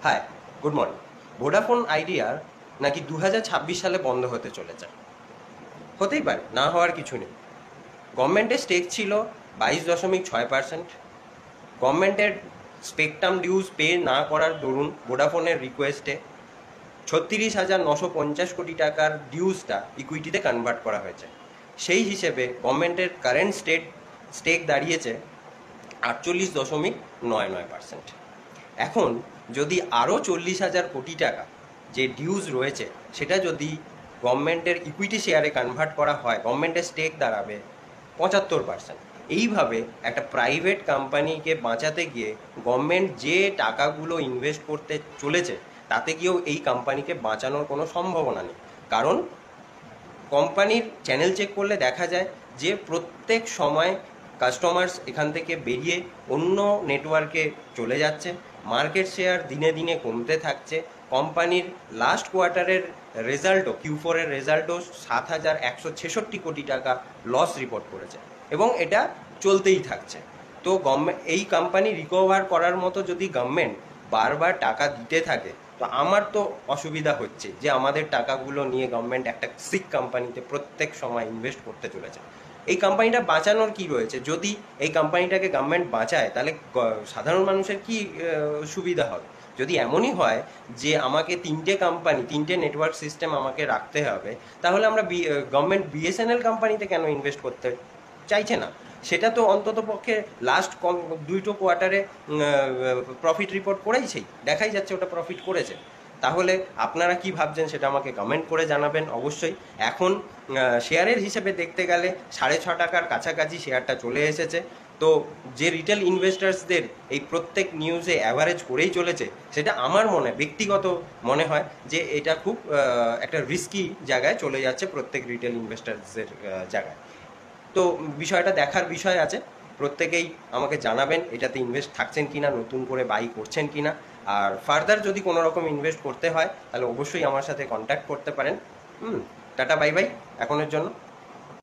High, good morning. Vodafone আইডিয়ার নাকি 2026 সালে বন্ধ হতে চলেছে। হতেই পারে, না হওয়ার কিছু নেই। গভর্নমেন্টের স্টেক ছিল 22.6%। গভর্নমেন্টের স্পেকট্রাম ডিউজ পে না করার দরুন ভোডাফোনের রিকোয়েস্টে 36,950 কোটি টাকার ডিউজটা ইকুইটিতে কনভার্ট করা হয়েছে। সেই হিসেবে গভর্নমেন্টের কারেন্ট স্টেক দাঁড়িয়েছে 48.99%। এখন যদি আরও 40,000 কোটি টাকা যে ডিউজ রয়েছে সেটা যদি গভর্নমেন্টের ইকুইটি শেয়ারে কনভার্ট করা হয়, গভর্নমেন্টের স্টেক দাঁড়াবে 75%। এইভাবে একটা প্রাইভেট কোম্পানিকে বাঁচাতে গিয়ে গভর্নমেন্ট যে টাকাগুলো ইনভেস্ট করতে চলেছে তাতে গিয়েও এই কোম্পানিকে বাঁচানোর কোনো সম্ভাবনা নেই। কারণ কোম্পানির চ্যানেল চেক করলে দেখা যায় যে প্রত্যেক সময় কাস্টমার্স এখান থেকে বেরিয়ে অন্য নেটওয়ার্কে চলে যাচ্ছে, মার্কেট শেয়ার দিনে দিনে কমতে থাকছে। কোম্পানির লাস্ট কোয়ার্টারের রেজাল্টও, Q4-এর রেজাল্টও 7,166 কোটি টাকা লস রিপোর্ট করেছে এবং এটা চলতেই থাকছে। তো এই কোম্পানি রিকভার করার মতো যদি গভর্নমেন্ট বারবার টাকা দিতে থাকে, তো আমার তো অসুবিধা হচ্ছে যে আমাদের টাকাগুলো নিয়ে গভর্নমেন্ট একটা সিক কোম্পানিতে প্রত্যেক সময় ইনভেস্ট করতে চলেছে। এই কোম্পানিটা বাঁচানোর কি রয়েছে? যদি এই কোম্পানিটাকে গভর্নমেন্ট বাঁচায় তাহলে সাধারণ মানুষের কি সুবিধা হবে? যদি এমনই হয় যে আমাকে তিনটে নেটওয়ার্ক সিস্টেম আমাকে রাখতে হবে, তাহলে আমরা গভর্নমেন্ট BSNL কোম্পানিতে কেন ইনভেস্ট করতে চাইছে না? সেটা তো অন্তত পক্ষে লাস্ট দুটো কোয়ার্টারে প্রফিট রিপোর্ট করেইছেই, দেখাই যাচ্ছে ওটা প্রফিট করেছে। তাহলে আপনারা কি ভাবছেন সেটা আমাকে কমেন্ট করে জানাবেন অবশ্যই। এখন শেয়ারের হিসেবে দেখতে গেলে 6.5 টাকার কাছাকাছি শেয়ারটা চলে এসেছে। তো যে রিটেল ইনভেস্টার্সদের এই প্রত্যেক নিউজে অ্যাভারেজ করেই চলেছে, সেটা আমার ব্যক্তিগত মনে হয় যে এটা খুব একটা রিস্কি জায়গায় চলে যাচ্ছে প্রত্যেক রিটেল ইনভেস্টার্সদের জায়গায়। তো বিষয়টা দেখার বিষয় আছে। প্রত্যেকেই আমাকে জানাবেন এটাতে ইনভেস্ট থাকছেন কিনা, নতুন করে বাই করছেন কিনা। আর ফার্দার যদি কোনো রকম ইনভেস্ট করতে হয় তাহলে অবশ্যই আমার সাথে কন্ট্যাক্ট করতে পারেন। টাটা, বাই বাই এখনের জন্য।